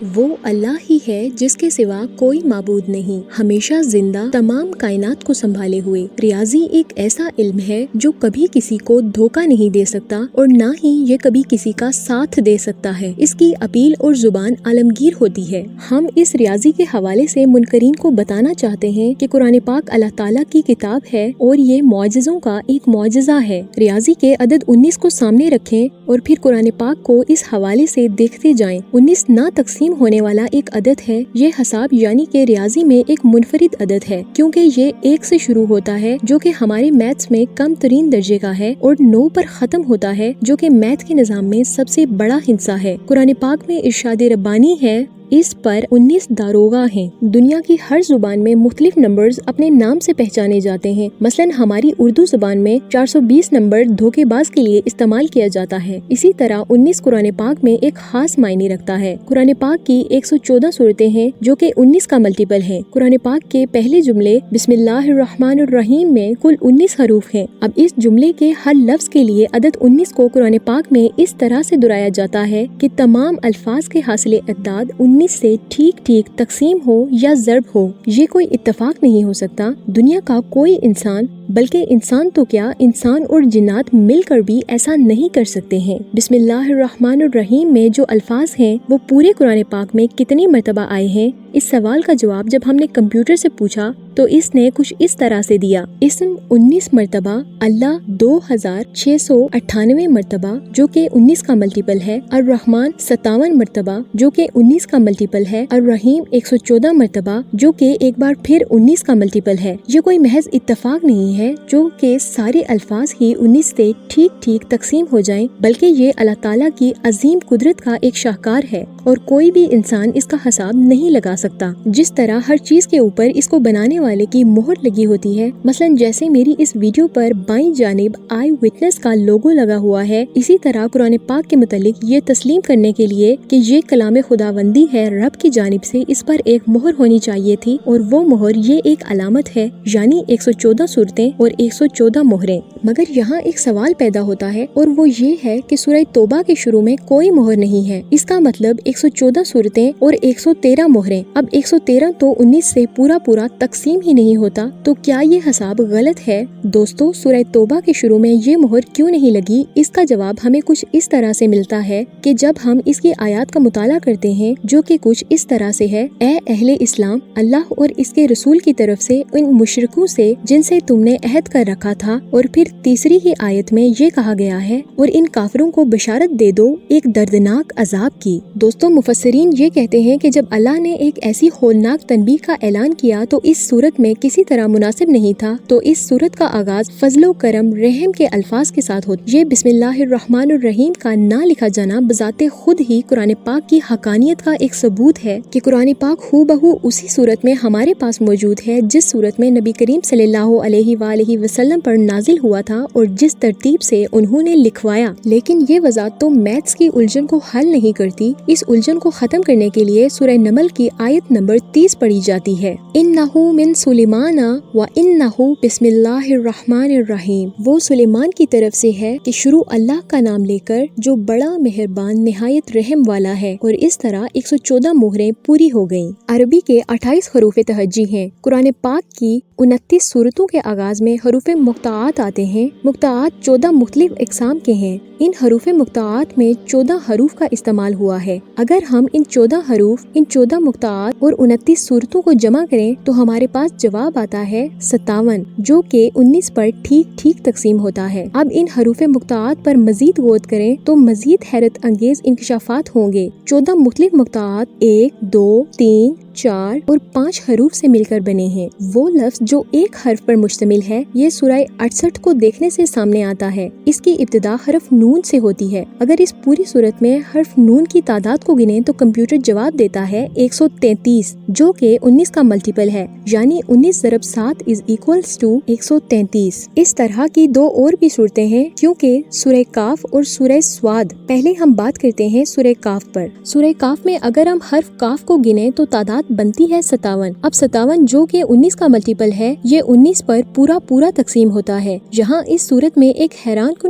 وہ اللہ ہی ہے جس کے سوا کوئی معبود نہیں، ہمیشہ زندہ، تمام کائنات کو سنبھالے ہوئے۔ ریاضی ایک ایسا علم ہے جو کبھی کسی کو دھوکہ نہیں دے سکتا اور نہ ہی یہ کبھی کسی کا ساتھ دے سکتا ہے۔ اس کی اپیل اور زبان عالمگیر ہوتی ہے۔ ہم اس ریاضی کے حوالے سے منکرین کو بتانا چاہتے ہیں کہ قرآن پاک اللہ تعالیٰ کی کتاب ہے اور یہ معجزوں کا ایک معجزہ ہے۔ ریاضی کے عدد 19 کو سامنے رکھیں اور پھر قرآن پاک کو اس حوالے سے دیکھتے جائیں۔ 19 نہ تقسیم ہونے والا ایک عدد ہے۔ یہ حساب یعنی کہ ریاضی میں ایک منفرد عدد ہے، کیونکہ یہ 1 سے شروع ہوتا ہے جو کہ ہمارے میتھس میں کم ترین درجے کا ہے، اور 9 پر ختم ہوتا ہے جو کہ میتھ کے نظام میں سب سے بڑا ہندسہ ہے۔ قرآن پاک میں ارشاد ربانی ہے، اس پر 19 داروغہ ہیں۔ دنیا کی ہر زبان میں مختلف نمبرز اپنے نام سے پہچانے جاتے ہیں۔ مثلاً ہماری اردو زبان میں 420 نمبر دھوکے باز کے لیے استعمال کیا جاتا ہے۔ اسی طرح 19 قرآن پاک میں ایک خاص معنی رکھتا ہے۔ قرآن پاک کی 114 صورتیں ہیں جو کہ 19 کا ملٹیپل ہیں۔ قرآن پاک کے پہلے جملے بسم اللہ الرحمن الرحیم میں کل 19 حروف ہیں۔ اب اس جملے کے ہر لفظ کے لیے عدد 19 کو قرآن پاک میں اس طرح سے دہرایا جاتا ہے کہ تمام الفاظ کے حاصل اعداد 19 سے ٹھیک تقسیم ہو یا ضرب ہو۔ یہ کوئی اتفاق نہیں ہو سکتا۔ دنیا کا کوئی انسان، بلکہ انسان تو کیا، انسان اور جنات مل کر بھی ایسا نہیں کر سکتے ہیں۔ بسم اللہ الرحمن الرحیم میں جو الفاظ ہیں وہ پورے قرآن پاک میں کتنی مرتبہ آئے ہیں؟ اس سوال کا جواب جب ہم نے کمپیوٹر سے پوچھا تو اس نے کچھ اس طرح سے دیا: اسم 19 مرتبہ، اللہ 2698 مرتبہ جو کہ 19 کا ملٹیپل ہے، الرحمن 57 مرتبہ جو کہ 19 کا ملٹیپل ہے، الرحیم 114 مرتبہ جو کہ ایک بار پھر 19 کا ملٹیپل ہے۔ یہ کوئی محض اتفاق نہیں ہے جو کہ سارے الفاظ ہی 19 سے ٹھیک تقسیم ہو جائیں، بلکہ یہ اللہ تعالیٰ کی عظیم قدرت کا ایک شاہکار ہے اور کوئی بھی انسان اس کا حساب نہیں لگا سکتا۔ جس طرح ہر چیز کے اوپر اس کو بنانے والے کی مہر لگی ہوتی ہے، مثلا جیسے میری اس ویڈیو پر بائیں جانب آئی وٹنس کا لوگو لگا ہوا ہے، اسی طرح قرآن پاک کے متعلق یہ تسلیم کرنے کے لیے کہ یہ کلام خداوندی ہے رب کی جانب سے، اس پر ایک مہر ہونی چاہیے تھی، اور وہ مہر یہ ایک علامت ہے، یعنی 114 صورتیں اور 114 مہریں۔ مگر یہاں ایک سوال پیدا ہوتا ہے اور وہ یہ ہے کہ سورہ توبہ کے شروع میں کوئی مہر نہیں ہے، اس کا مطلب 114 صورتیں اور 113 مہریں۔ اب 113 تو 19 سے پورا تقسیم ہی نہیں ہوتا، تو کیا یہ حساب غلط ہے؟ دوستو، سورہ توبہ کے شروع میں یہ مہر کیوں نہیں لگی؟ اس کا جواب ہمیں کچھ اس طرح سے ملتا ہے کہ جب ہم اس کی آیات کا مطالعہ کرتے ہیں جو کہ کچھ اس طرح سے ہے: اے اہل اسلام، اللہ اور اس کے رسول کی طرف سے ان مشرکوں سے جن سے تم نے عہد کر رکھا تھا، اور پھر تیسری ہی آیت میں یہ کہا گیا ہے: اور ان کافروں کو بشارت دے دو ایک دردناک عذاب کی۔ دوستو، مفسرین یہ کہتے ہیں کہ جب اللہ نے ایک ایسی ہولناک تنبیہ کا اعلان کیا تو اس صورت میں کسی طرح مناسب نہیں تھا تو اس صورت کا آغاز فضل و کرم، رحم کے الفاظ کے ساتھ ہوتا۔ یہ بسم اللہ الرحمن الرحیم کا نہ لکھا جانا بذات خود ہی قرآن پاک کی حقانیت کا ایک ثبوت ہے کہ قرآن پاک ہو بہو اسی صورت میں ہمارے پاس موجود ہے جس صورت میں نبی کریم صلی اللہ علیہ وآلہ وسلم پر نازل ہوا تھا اور جس ترتیب سے انہوں نے لکھوایا۔ لیکن یہ وضاحت تو میتھس کی الجھن کو حل نہیں کرتی۔ اس الجھن کو ختم کرنے کے لیے سورہ نمل کی آیت نمبر 30 پڑھی جاتی ہے: انہ من سلیمان و انہ بسم اللہ الرحمن الرحیم۔ وہ سلیمان کی طرف سے ہے کہ شروع اللہ کا نام لے کر جو بڑا مہربان نہایت رحم والا ہے، اور اس طرح 114 مہریں پوری ہو گئیں۔ عربی کے 28 حروف تہجی ہیں۔ قرآن پاک کی 29 صورتوں کے آغاز میں حروف مقطعات آتے ہیں۔ مقطعات 14 مختلف اقسام کے ہیں۔ ان حروف مقطعات میں 14 حروف کا استعمال ہوا ہے۔ اگر ہم ان 14 حروف، ان 14 مقطعات اور 29 صورتوں کو جمع کریں تو ہمارے پاس جواب آتا ہے 57، جو کہ 19 پر ٹھیک تقسیم ہوتا ہے۔ اب ان حروف مقطعات پر مزید غور کریں تو مزید حیرت انگیز انکشافات ہوں گے۔ 14 مختلف مقطعات 1، 2، 3، 4 اور 5 حروف سے مل کر بنے ہیں۔ وہ لفظ جو ایک حرف پر مشتمل ہے، یہ سورہ 68 کو دیکھنے سے سامنے آتا ہے۔ اس کی ابتدا حرف نون سے ہوتی ہے۔ اگر اس پوری صورت میں حرف نون کی تعداد کو گنیں تو کمپیوٹر جواب دیتا ہے 133، جو کہ 19 کا ملٹیپل ہے، یعنی 19 ضرب 7 = 133۔ اس طرح کی 2 اور بھی صورتیں ہیں، کیونکہ سورہ کاف اور سورہ سواد۔ پہلے ہم بات کرتے ہیں سورہ کاف پر۔ سورہ کاف میں اگر ہم حرف کاف کو گنیں تو تعداد بنتی ہے 57۔ اب 57 جو کہ 19 کا ملٹیپل ہے، یہ 19 پر پورا تقسیم ہوتا ہے۔ یہاں اس صورت میں ایک حیران کن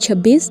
26,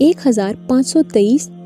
1523,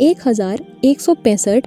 1165